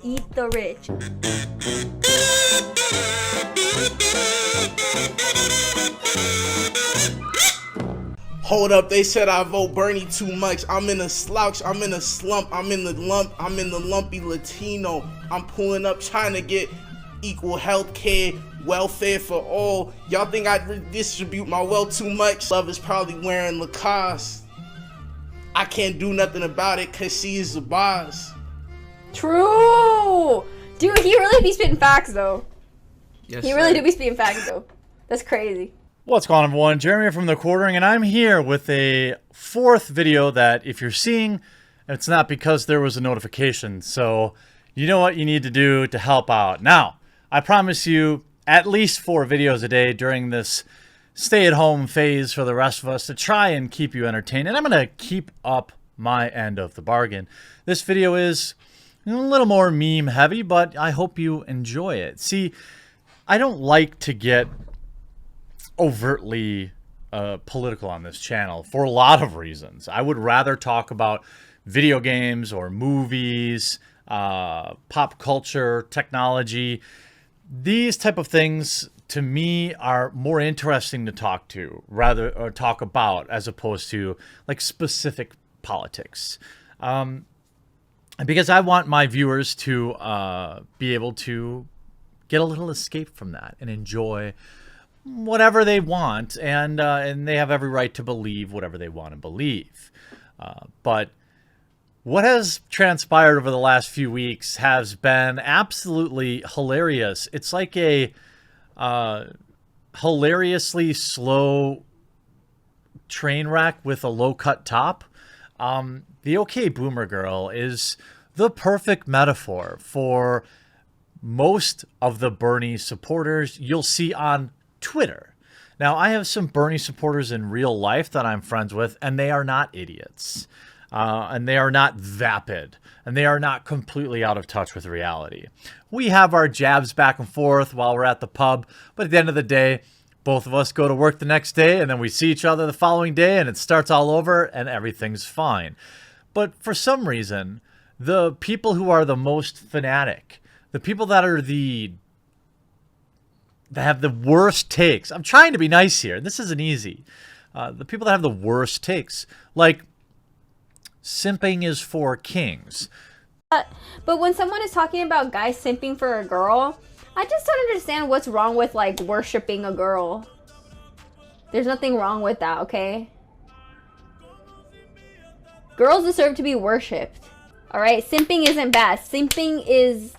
Eat the rich. Hold up, they said I vote Bernie too much. I'm in a slouch, I'm in a slump, I'm in the lumpy Latino. I'm pulling up trying to get equal health care, welfare for all. Y'all think I redistribute my wealth too much? Love is probably wearing Lacoste. I can't do nothing about it cause she is the boss. True! Dude, he really be spitting facts though. Yes, He really sir. do be spitting facts though. That's crazy. What's going on, everyone? Jeremy from The Quartering, and I'm here with a fourth video that if you're seeing, it's not because there was a notification. So you know what you need to do to help out. Now, I promise you at least 4 videos a day during this stay-at-home phase for the rest of us to try and keep you entertained. And I'm going to keep up my end of the bargain. This video is a little more meme heavy, but I hope you enjoy it. See, I don't like to get overtly political on this channel for a lot of reasons. I would rather talk about video games or movies, pop culture, technology. These type of things to me are more interesting to talk about as opposed to like specific politics. Because I want my viewers to be able to get a little escape from that and enjoy whatever they want, and they have every right to believe whatever they want to believe. But what has transpired over the last few weeks has been absolutely hilarious. It's like a hilariously slow train wreck with a low-cut top. The OK Boomer Girl is the perfect metaphor for most of the Bernie supporters you'll see on Twitter. Now, I have some Bernie supporters in real life that I'm friends with, and they are not idiots. And they are not vapid. And they are not completely out of touch with reality. We have our jabs back and forth while we're at the pub, but at the end of the day, both of us go to work the next day, and then we see each other the following day, and it starts all over, and everything's fine. But for some reason, the people who are the most fanatic, the people that have the worst takes. I'm trying to be nice here. This isn't easy. The people that have the worst takes, like simping is for kings. But when someone is talking about guys simping for a girl, I just don't understand what's wrong with like worshiping a girl. There's nothing wrong with that, okay? Girls deserve to be worshipped. Alright? Simping isn't bad. Simping is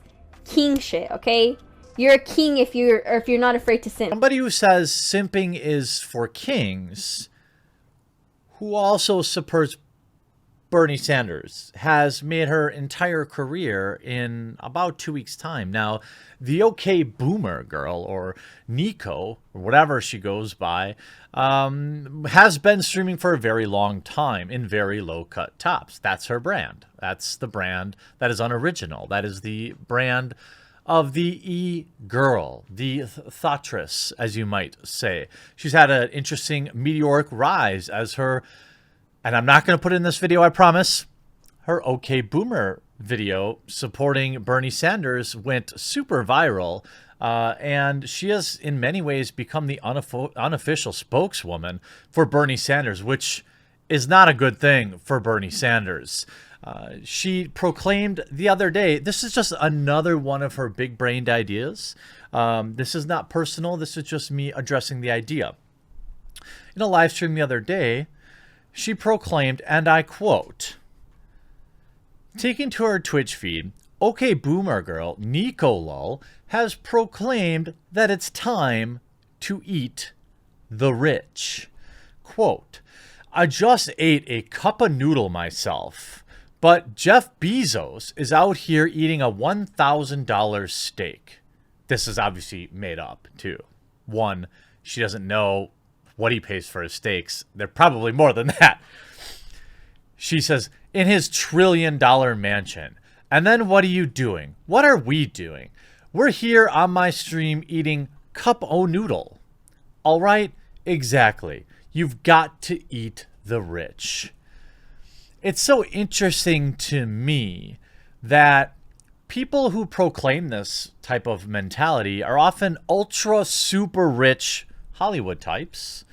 king shit, okay? You're a king if you're not afraid to simp. Somebody who says simping is for kings, who also supports Bernie Sanders, has made her entire career in about 2 weeks' time. Now, the OK Boomer Girl, or Nico, or whatever she goes by, has been streaming for a very long time in very low-cut tops. That's her brand. That's the brand that is unoriginal. That is the brand of the e-girl, the thoughtress, as you might say. She's had an interesting meteoric rise as her, and I'm not going to put it in this video, I promise, her OK Boomer video supporting Bernie Sanders went super viral, and she has in many ways become the unofficial spokeswoman for Bernie Sanders, which is not a good thing for Bernie Sanders. She proclaimed the other day, this is just another one of her big-brained ideas. This is not personal. This is just me addressing the idea. In a live stream the other day, she proclaimed, and I quote, taking to her Twitch feed, OK Boomer Girl, Nico Lol, has proclaimed that it's time to eat the rich. Quote, I just ate a cup of noodle myself. But Jeff Bezos is out here eating a $1,000 steak. This is obviously made up, too. One, she doesn't know what he pays for his steaks. They're probably more than that. She says, in his $1 trillion mansion. And then what are you doing? What are we doing? We're here on my stream eating cup o' noodle. All right? Exactly. You've got to eat the rich. It's so interesting to me that people who proclaim this type of mentality are often ultra super rich Hollywood types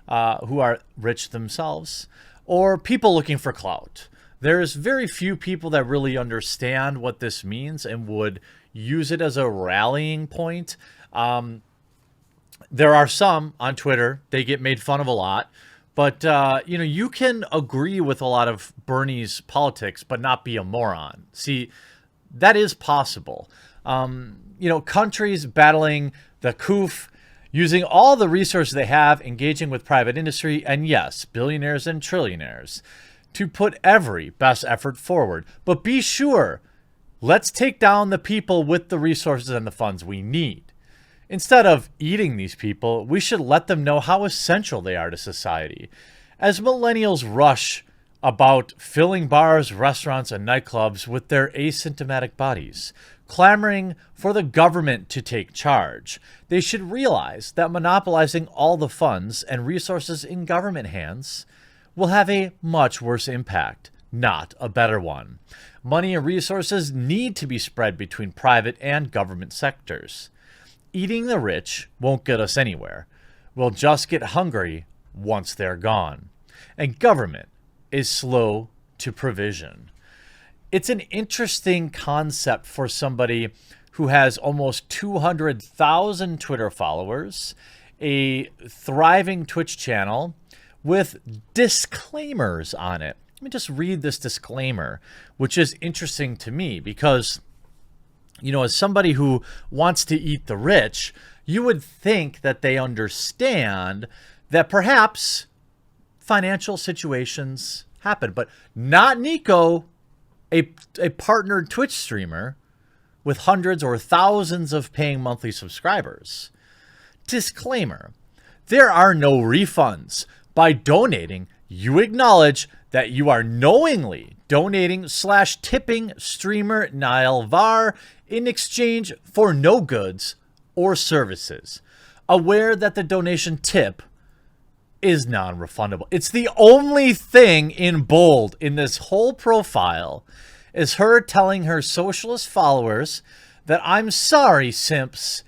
who are rich themselves, or people looking for clout. There's very few people that really understand what this means and would use it as a rallying point. There are some on Twitter. They get made fun of a lot. But, you can agree with a lot of Bernie's politics, but not be a moron. See, that is possible. Countries battling the COOF, using all the resources they have, engaging with private industry, and yes, billionaires and trillionaires, to put every best effort forward. But be sure, let's take down the people with the resources and the funds we need. Instead of eating these people, we should let them know how essential they are to society. As millennials rush about filling bars, restaurants, and nightclubs with their asymptomatic bodies, clamoring for the government to take charge, they should realize that monopolizing all the funds and resources in government hands will have a much worse impact, not a better one. Money and resources need to be spread between private and government sectors. Eating the rich won't get us anywhere. We'll just get hungry once they're gone. And government is slow to provision. It's an interesting concept for somebody who has almost 200,000 Twitter followers, a thriving Twitch channel with disclaimers on it. Let me just read this disclaimer, which is interesting to me because, as somebody who wants to eat the rich, you would think that they understand that perhaps financial situations happen, but not Nico, a partnered Twitch streamer with hundreds or thousands of paying monthly subscribers. Disclaimer: there are no refunds. By donating, you acknowledge that you are knowingly donating/tipping streamer Niall Var in exchange for no goods or services, aware that the donation tip is non-refundable. It's the only thing in bold in this whole profile is her telling her socialist followers that, I'm sorry, simps,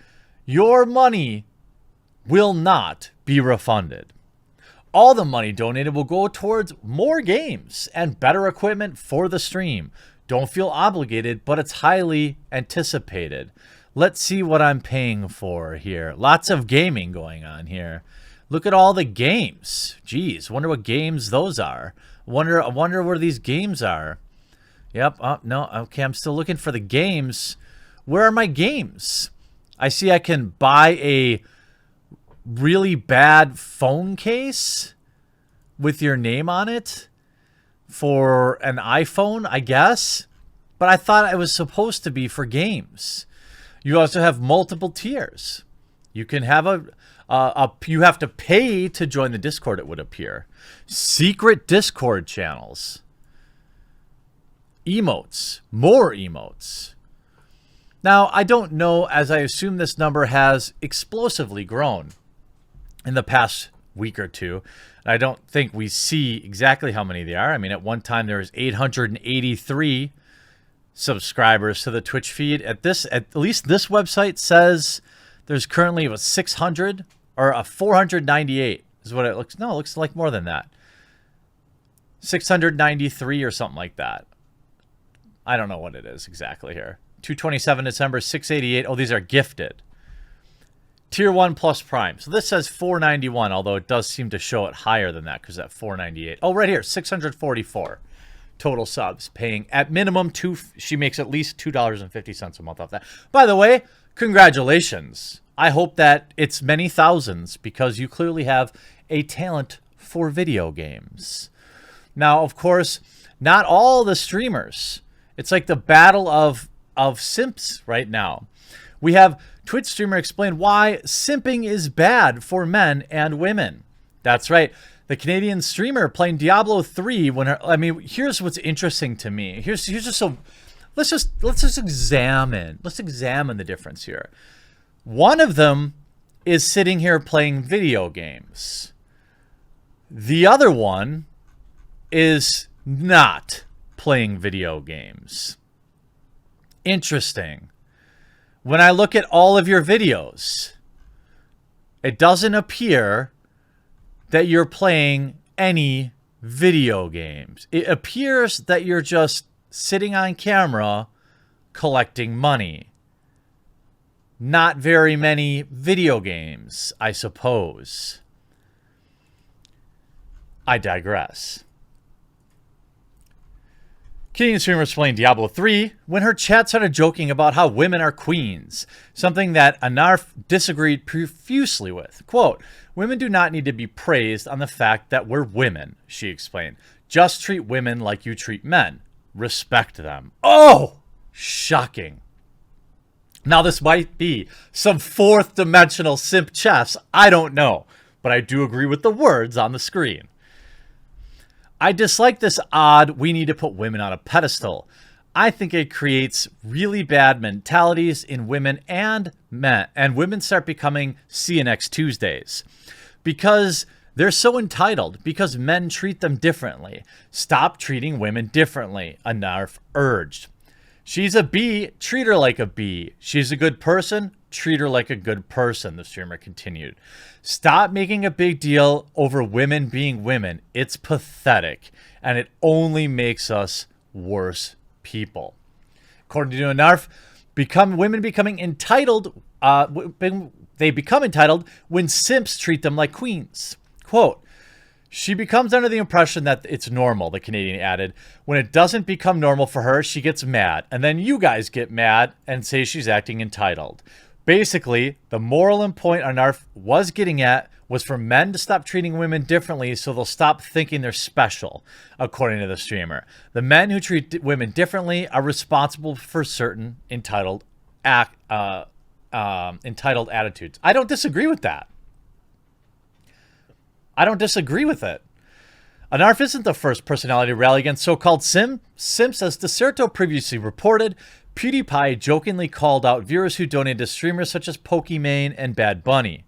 your money will not be refunded. All the money donated will go towards more games and better equipment for the stream. Don't feel obligated, but it's highly anticipated. Let's see what I'm paying for here. Lots of gaming going on here. Look at all the games. Geez, wonder what games those are. I wonder where these games are. Yep. Oh, no. Okay, I'm still looking for the games. Where are my games? I see I can buy a really bad phone case with your name on it for an iPhone, I guess. But I thought it was supposed to be for games. You also have multiple tiers. You can have you have to pay to join the Discord, it would appear. Secret Discord channels. Emotes. More emotes. Now, I don't know, as I assume this number has explosively grown in the past week or two. I don't think we see exactly how many they are. I mean, at one time there was 883 subscribers to the Twitch feed. At least this website says there's currently 600 or 498 is what it looks. No, it looks like more than that. 693 or something like that. I don't know what it is exactly here. 227 December, 688. Oh, these are gifted. Tier 1 plus Prime. So this says 491, although it does seem to show it higher than that because at 498. Oh, right here, 644 total subs, paying at minimum she makes at least $2.50 a month off that. By the way, congratulations. I hope that it's many thousands because you clearly have a talent for video games. Now, of course, not all the streamers. It's like the battle of simps right now. We have Twitch streamer explain why simping is bad for men and women. That's right. The Canadian streamer playing Diablo 3 here's what's interesting to me. Here's just so let's just examine the difference here. One of them is sitting here playing video games. The other one is not playing video games. Interesting. When I look at all of your videos, it doesn't appear that you're playing any video games. It appears that you're just sitting on camera collecting money. Not very many video games, I suppose. I digress. Canadian streamer was playing Diablo 3 when her chat started joking about how women are queens, something that Anarf disagreed profusely with. Quote, "Women do not need to be praised on the fact that we're women," she explained. "Just treat women like you treat men. Respect them." Oh, shocking. Now, this might be some fourth dimensional simp chess. I don't know, but I do agree with the words on the screen. I dislike this odd, we need to put women on a pedestal. I think it creates really bad mentalities in women and men, and women start becoming see you next Tuesdays because they're so entitled, because men treat them differently. Stop treating women differently, Anarf urged. She's a bee, treat her like a bee. She's a good person, treat her like a good person, the streamer continued. Stop making a big deal over women being women. It's pathetic, and it only makes us worse people. According to Anarf, women becoming entitled, they become entitled when simps treat them like queens. Quote, "She becomes under the impression that it's normal," the Canadian added. "When it doesn't become normal for her, she gets mad. And then you guys get mad and say she's acting entitled." Basically, the moral point Anarf was getting at was for men to stop treating women differently so they'll stop thinking they're special, according to the streamer. The men who treat women differently are responsible for certain entitled attitudes. I don't disagree with that. I don't disagree with it. Anarf isn't the first personality to rally against so-called simps. As Deserto previously reported, PewDiePie jokingly called out viewers who donated to streamers such as Pokimane and Bad Bunny.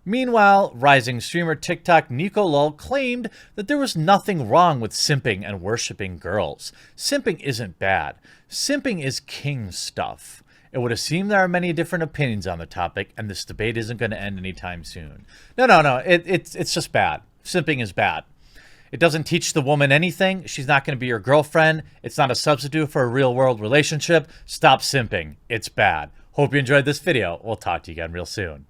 Meanwhile, rising streamer TikTok Nico Lol claimed that there was nothing wrong with simping and worshipping girls. Simping isn't bad. Simping is king stuff. It would seem there are many different opinions on the topic, and this debate isn't going to end anytime soon. No. It's just bad. Simping is bad. It doesn't teach the woman anything. She's not going to be your girlfriend. It's not a substitute for a real-world relationship. Stop simping. It's bad. Hope you enjoyed this video. We'll talk to you again real soon.